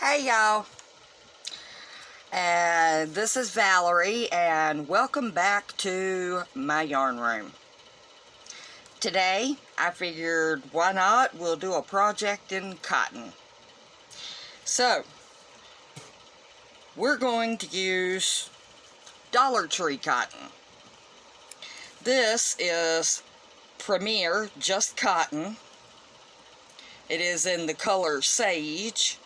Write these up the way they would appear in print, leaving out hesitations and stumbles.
Hey y'all, and this is Valerie, and welcome back to my yarn room. Today I figured why not, we'll do a project in cotton. So we're going to use Dollar Tree cotton. This is Premier Just Cotton. It is in the color Sage.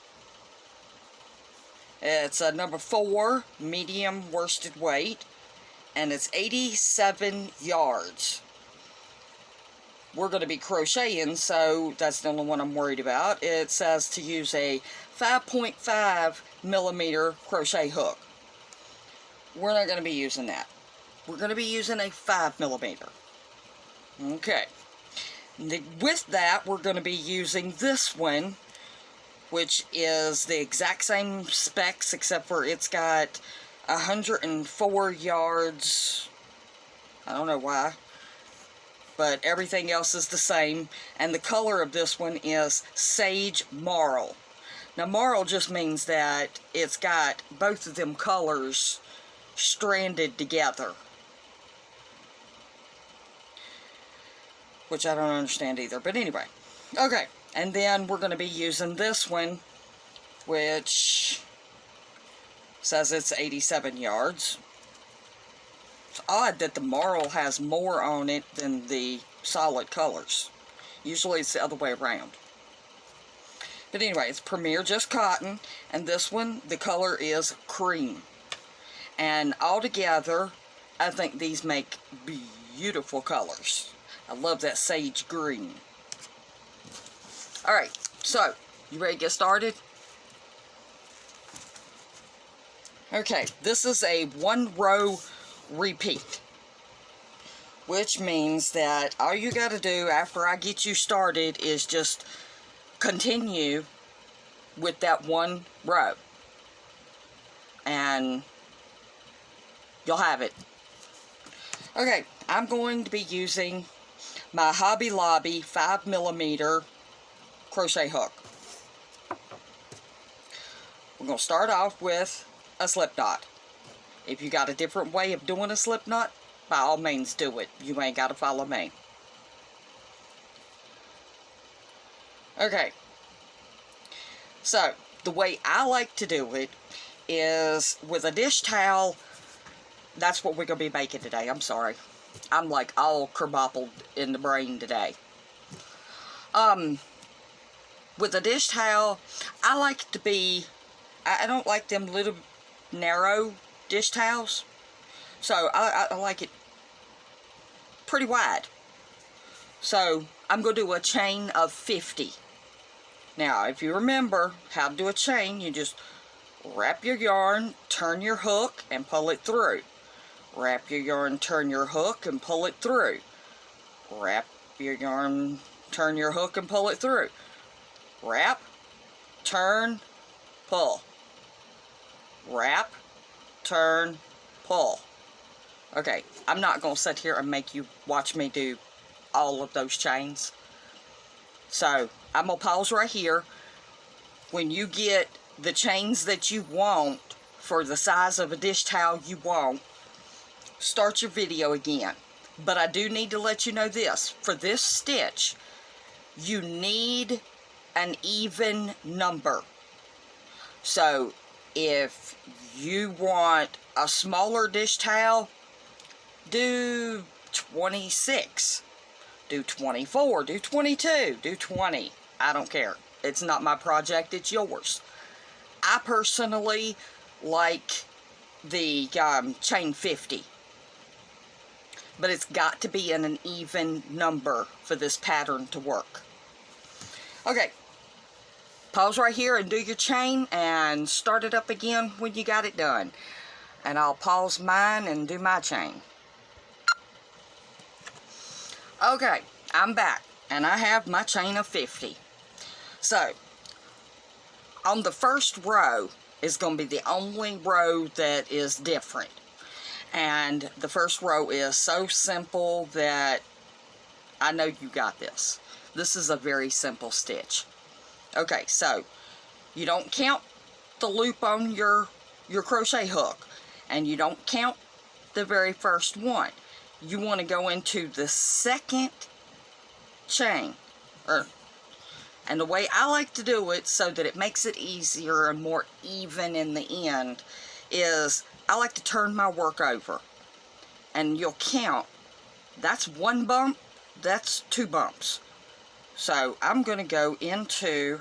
It's a number 4 medium worsted weight, and it's 87 yards. We're going to be crocheting, so that's the only one I'm worried about. It says to use a 5.5 millimeter crochet hook. We're not going to be using that. We're going to be using a 5 millimeter. Okay. With that, we're going to be using this one, which is the exact same specs, except for it's got 104 yards. I don't know why, but everything else is the same, and the color of this one is Sage Marl. Now, Marl just means that it's got both of them colors stranded together, which I don't understand either, but anyway. Okay. And then we're going to be using this one, which says it's 87 yards. It's odd that the marl has more on it than the solid colors. Usually it's the other way around. But anyway, it's Premier Just Cotton, and this one, the color is cream. And altogether, I think these make beautiful colors. I love that sage green. Alright, so, you ready to get started? Okay, this is a 1-row repeat, which means that all you got to do after I get you started is just continue with that 1 row, and you'll have it. Okay, I'm going to be using my Hobby Lobby 5 millimeter crochet hook. We're going to start off with a slip knot. If you got a different way of doing a slip knot, by all means do it. You ain't got to follow me. Okay. So, the way I like to do it is with a dish towel. That's what we're going to be making today. I'm sorry. I'm like all kerboppled in the brain today. With a dish towel, I like to be, I don't like them little narrow dish towels, so I like it pretty wide. So I'm going to do a chain of 50. Now, if you remember how to do a chain, you just wrap your yarn, turn your hook, and pull it through. Wrap your yarn, turn your hook, and pull it through. Wrap your yarn, turn your hook, and pull it through. Wrap, turn, pull. Wrap, turn, pull. Okay, I'm not going to sit here and make you watch me do all of those chains. So, I'm going to pause right here. When you get the chains that you want for the size of a dish towel you want, start your video again. But I do need to let you know this. For this stitch, you need an even number. So if you want a smaller dish towel, do 26, do 24, do 22, do 20. I don't care. It's not my project, it's yours. I personally like the chain 50, but it's got to be in an even number for this pattern to work. Okay, pause right here and do your chain and start it up again when you got it done. And I'll pause mine and do my chain. Okay, I'm back and I have my chain of 50. So, on the first row is going to be the only row that is different. And the first row is so simple that I know you got this. This is a very simple stitch. Okay, so you don't count the loop on your crochet hook, and you don't count the very first one. You want to go into the second chain, and the way I like to do it so that it makes it easier and more even in the end is I like to turn my work over, and you'll count. That's one bump, that's 2 bumps. So I'm going to go into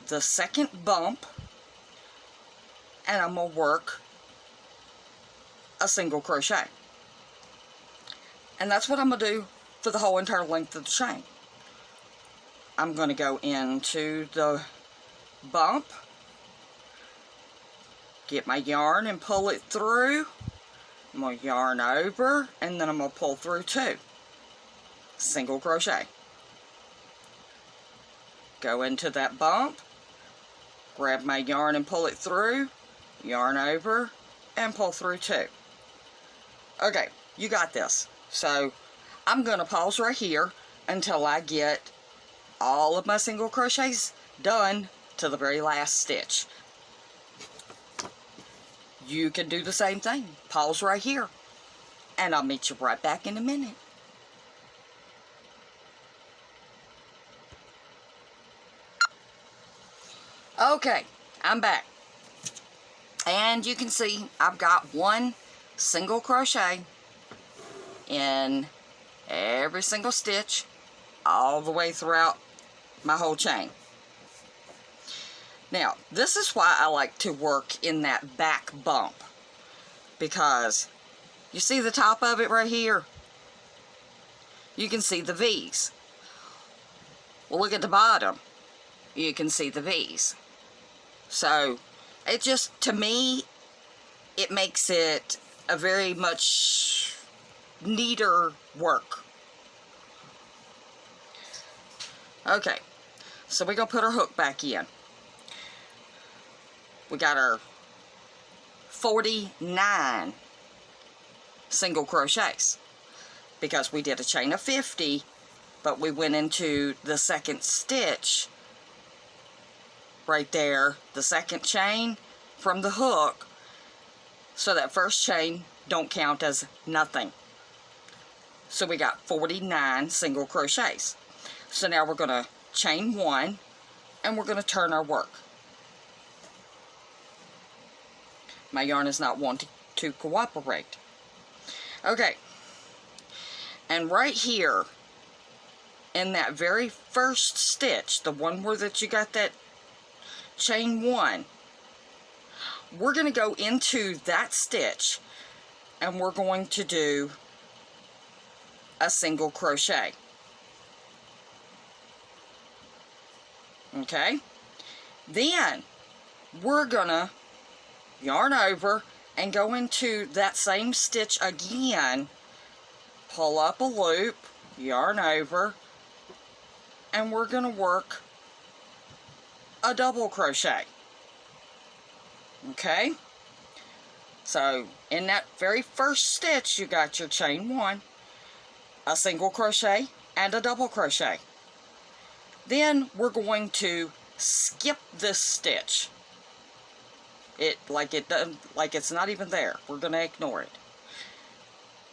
the second bump, and I'm going to work a single crochet. And that's what I'm going to do for the whole entire length of the chain. I'm going to go into the bump, get my yarn and pull it through. I'm going to yarn over, and then I'm going to pull through 2. Single crochet. Go into that bump, grab my yarn and pull it through, yarn over, and pull through 2. Okay, you got this. So I'm going to pause right here until I get all of my single crochets done to the very last stitch. You can do the same thing. Pause right here, and I'll meet you right back in a minute. Okay, I'm back. And you can see I've got 1 single crochet in every single stitch all the way throughout my whole chain. Now, this is why I like to work in that back bump, because you see the top of it right here? You can see the V's. Well, look at the bottom. You can see the V's. So, it just, to me, it makes it a very much neater work. Okay, so we're going to put our hook back in. We got our 49 single crochets, because we did a chain of 50, but we went into the second stitch right there, the second chain from the hook, so that first chain don't count as nothing. So we got 49 single crochets. So now we're going to chain 1, and we're going to turn our work. My yarn is not wanting to cooperate. Okay, and right here in that very first stitch, the one where that you got that chain 1, we're going to go into that stitch, and we're going to do a single crochet. Okay, then we're gonna yarn over and go into that same stitch again, pull up a loop, yarn over, and we're gonna work a double crochet. Okay, so in that very first stitch you got your chain 1, a single crochet, and a double crochet. Then we're going to skip this stitch. Like it's not even there. We're going to ignore it.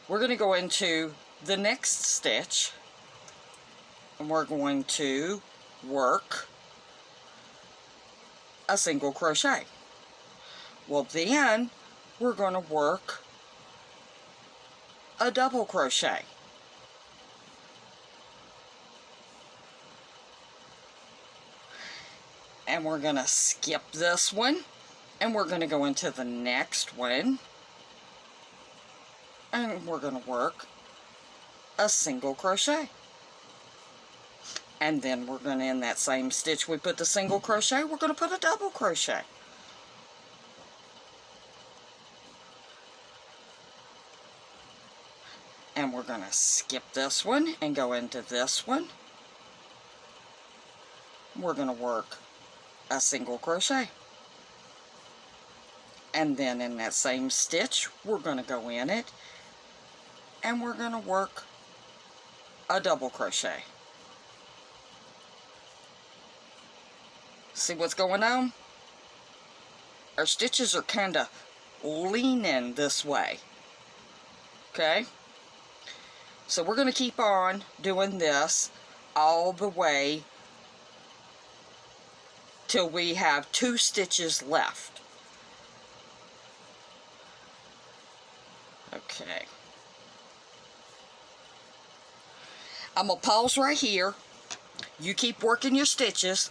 We're going to go into the next stitch, and we're going to work a single crochet. Well, then we're going to work a double crochet. And we're going to skip this one, and we're going to go into the next one, and we're going to work a single crochet. And then we're going to, in that same stitch we put the single crochet, we're going to put a double crochet. And we're going to skip this one and go into this one. We're going to work a single crochet, and then in that same stitch we're going to go in it, and we're going to work a double crochet. See what's going on? our stitches are kind of leaning this way. Okay? So we're going to keep on doing this all the way till we have 2 stitches left. Okay. I'm going to pause right here. You keep working your stitches.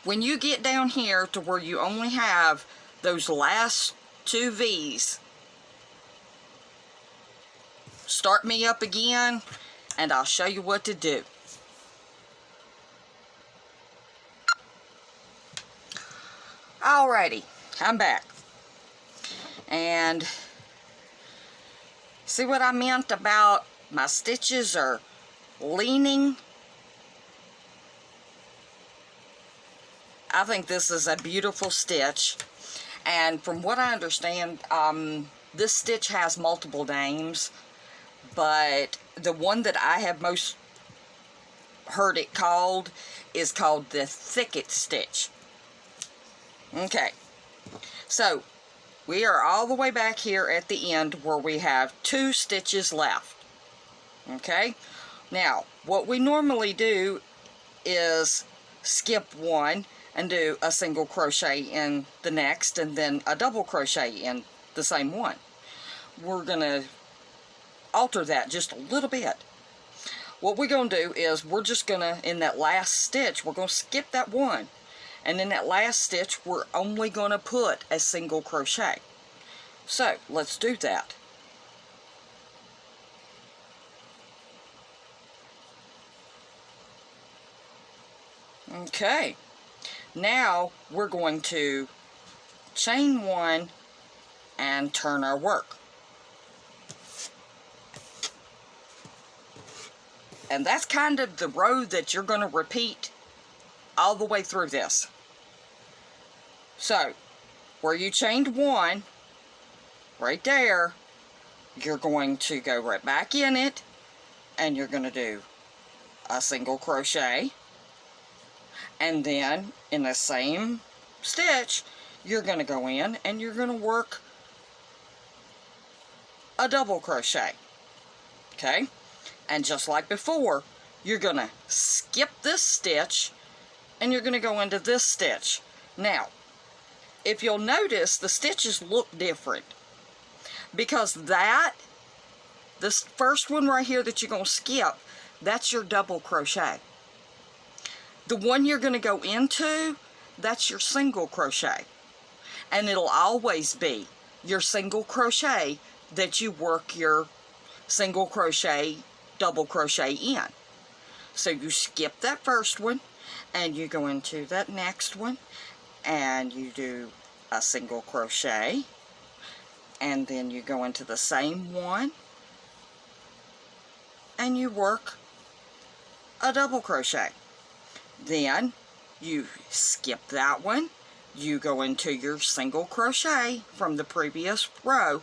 When you get down here to where you only have those last 2 V's, start me up again and I'll show you what to do. Alrighty, I'm back. And see what I meant about my stitches are leaning? I think this is a beautiful stitch, and from what I understand, this stitch has multiple names, but the one that I have most heard it called is called the thicket stitch. Okay, so we are all the way back here at the end where we have 2 stitches left. Okay, now what we normally do is skip one and do a single crochet in the next and then a double crochet in the same one. We're going to alter that just a little bit. What we're going to do is we're just going to, in that last stitch, we're going to skip that one. And in that last stitch, we're only going to put a single crochet. So, let's do that. Okay. Now, we're going to chain 1 and turn our work. And that's kind of the row that you're going to repeat all the way through this. So, where you chained 1, right there, you're going to go right back in it, and you're going to do a single crochet, and then in the same stitch, you're going to go in and you're going to work a double crochet. Okay? And just like before, you're going to skip this stitch and you're going to go into this stitch. Now, if you'll notice, the stitches look different because this first one right here that you're going to skip, that's your double crochet. The one you're going to go into, that's your single crochet. And it'll always be your single crochet that you work your single crochet, double crochet in. So you skip that first one, and you go into that next one, and you do a single crochet, and then you go into the same one, and you work a double crochet. Then you skip that one, you go into your single crochet from the previous row,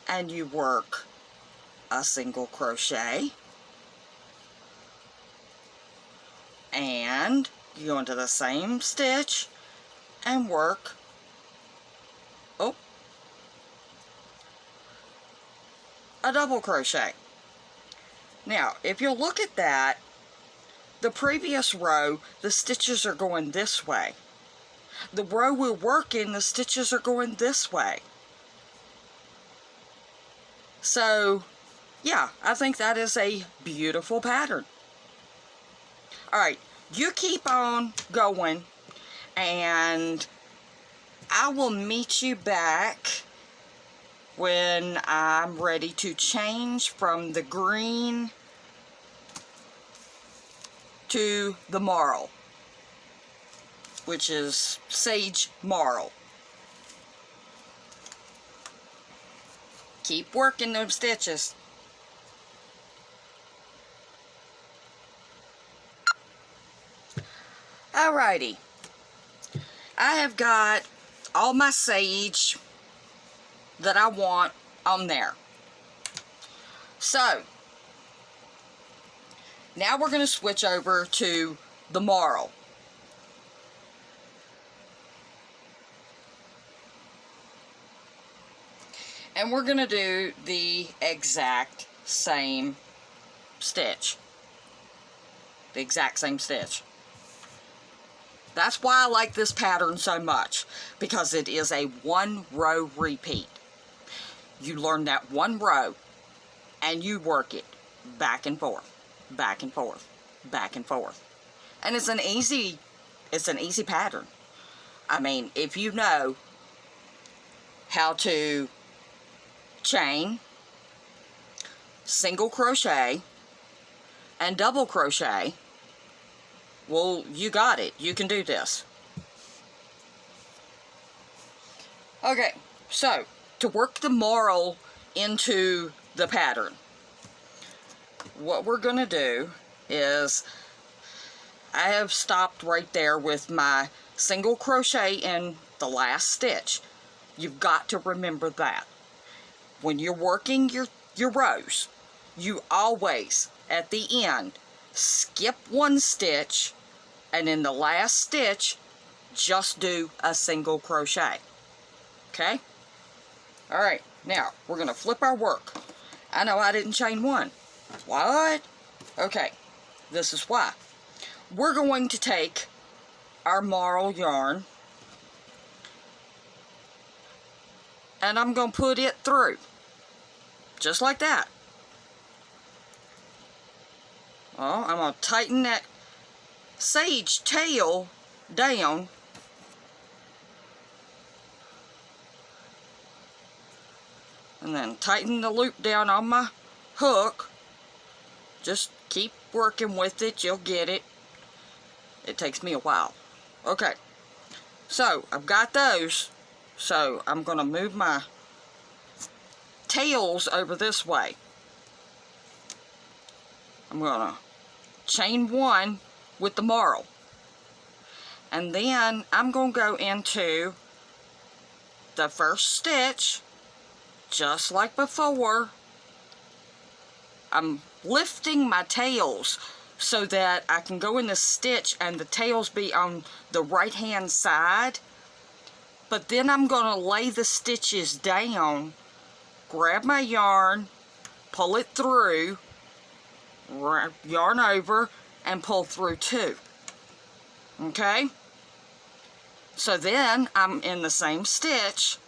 and you work a single crochet, and you go into the same stitch and work a double crochet. Now, if you look at that, the previous row, the stitches are going this way. The row we're working, the stitches are going this way. So, yeah, I think that is a beautiful pattern. Alright, you keep on going, and I will meet you back when I'm ready to change from the green to the marl, which is sage marl. Keep working those stitches. Alrighty, I have got all my sage that I want on there. So, now we're going to switch over to the marl. And we're going to do the exact same stitch. The exact same stitch. That's why I like this pattern so much, because it is a 1 row repeat. You learn that 1 row and you work it back and forth, back and forth, back and forth. And it's an easy pattern. I mean, if you know how to chain, single crochet, and double crochet, well, you got it. You can do this. Okay, so to work the moral into the pattern, what we're going to do is, I have stopped right there with my single crochet in the last stitch. You've got to remember that. When you're working your rows, you always, at the end, skip 1 stitch, and in the last stitch, just do a single crochet. Okay? Alright, now, we're going to flip our work. I know I didn't chain 1. What? Okay, this is why. We're going to take our marl yarn, and I'm going to put it through. Just like that. Well, I'm going to tighten that sage tail down. And then tighten the loop down on my hook. Just keep working with it. You'll get it. It takes me a while. Okay. So, I've got those. So, I'm going to move my tails over this way. I'm going to chain 1 with the marl. And then I'm going to go into the first stitch, just like before. I'm lifting my tails so that I can go in the stitch and the tails be on the right hand side. But then I'm going to lay the stitches down, grab my yarn, pull it through, yarn over, and pull through 2. Okay? So then I'm in the same stitch.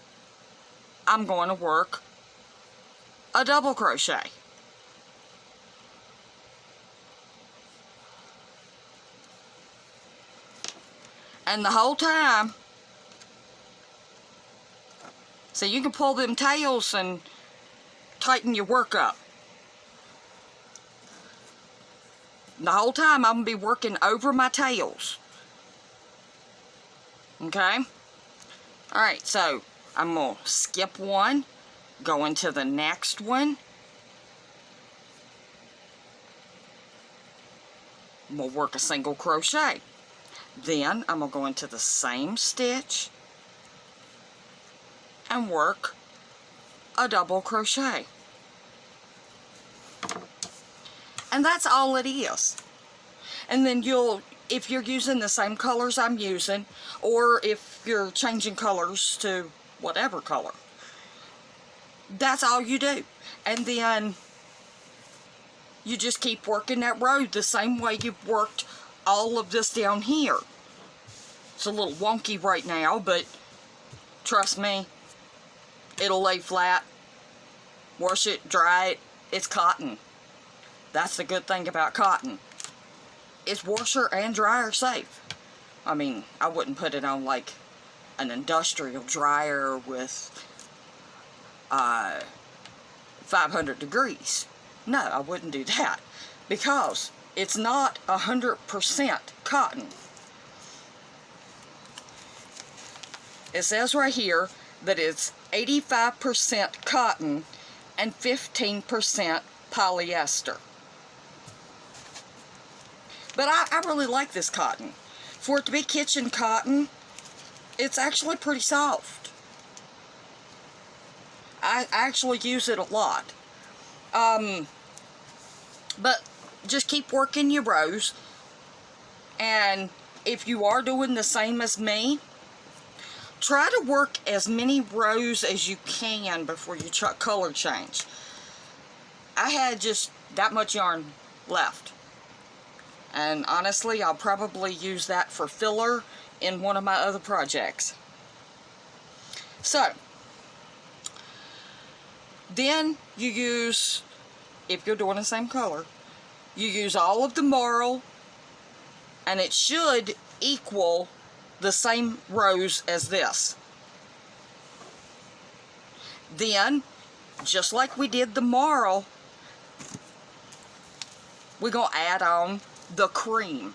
I'm going to work a double crochet. And the whole time, so you can pull them tails and tighten your work up. The whole time I'm going to be working over my tails. Okay? Alright, so I'm going to skip 1, go into the next one. I'm going to work a single crochet. Then I'm going to go into the same stitch and work a double crochet. And that's all it is. And then if you're using the same colors I'm using, or if you're changing colors to whatever color, that's all you do. And then you just keep working that row the same way you've worked all of this down here. It's a little wonky right now, but trust me, it'll lay flat. Wash it, dry it, it's cotton. That's the good thing about cotton. It's washer and dryer safe. I mean, I wouldn't put it on like an industrial dryer with 500 degrees. No, I wouldn't do that, because it's not 100% cotton. It says right here that it's 85% cotton and 15% polyester. But I really like this cotton. For it to be kitchen cotton, it's actually pretty soft. I actually use it a lot. But just keep working your rows. And if you are doing the same as me, try to work as many rows as you can before you color change. I had just that much yarn left. And honestly, I'll probably use that for filler in one of my other projects. So, then you use, if you're doing the same color, you use all of the marl, and it should equal the same rows as this. Then, just like we did the marl, we're going to add on the cream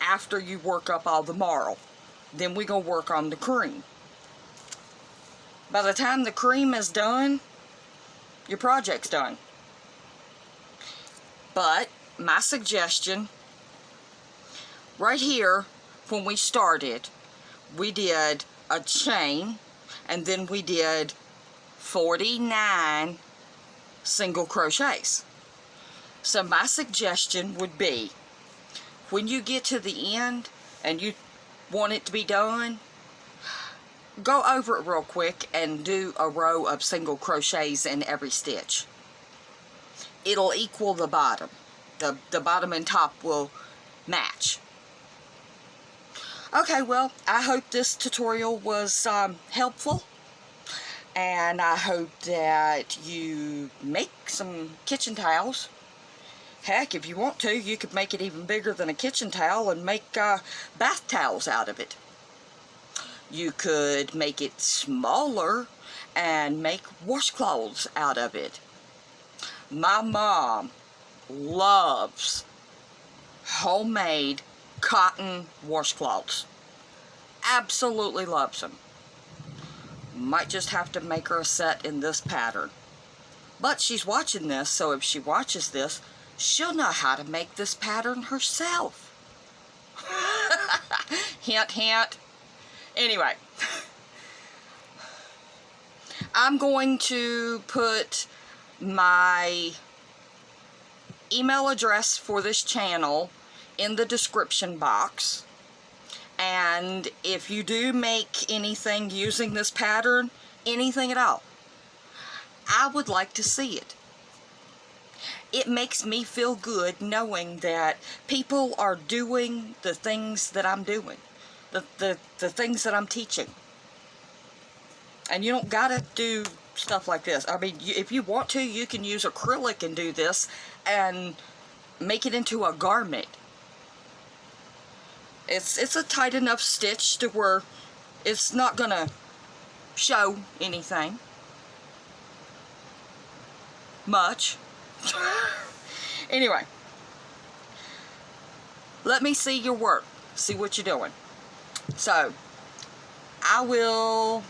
after you work up all the marl. Then we're going to work on the cream. By the time the cream is done, your project's done. But my suggestion, right here, when we started, we did a chain, and then we did 49 single crochets. So my suggestion would be, when you get to the end and you want it to be done, go over it real quick and do a row of single crochets in every stitch. It'll equal the bottom. The bottom and top will match. Okay, well, I hope this tutorial was helpful, and I hope that you make some kitchen towels. Heck, if you want to, you could make it even bigger than a kitchen towel and make bath towels out of it. You could make it smaller and make washcloths out of it. My mom loves homemade cotton washcloths. Absolutely loves them. Might just have to make her a set in this pattern. But she's watching this, so if she watches this, she'll know how to make this pattern herself. Hint, hint. Anyway, I'm going to put my email address for this channel in the description box. And if you do make anything using this pattern, anything at all, I would like to see it. It makes me feel good knowing that people are doing the things that I'm doing. The things that I'm teaching. And you don't gotta do stuff like this. I mean, if you want to, you can use acrylic and do this and make it into a garment. It's a tight enough stitch to where it's not gonna show anything much. Anyway, let me see your work. See what you're doing. So, I will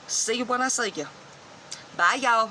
see you when I see you. Bye, y'all.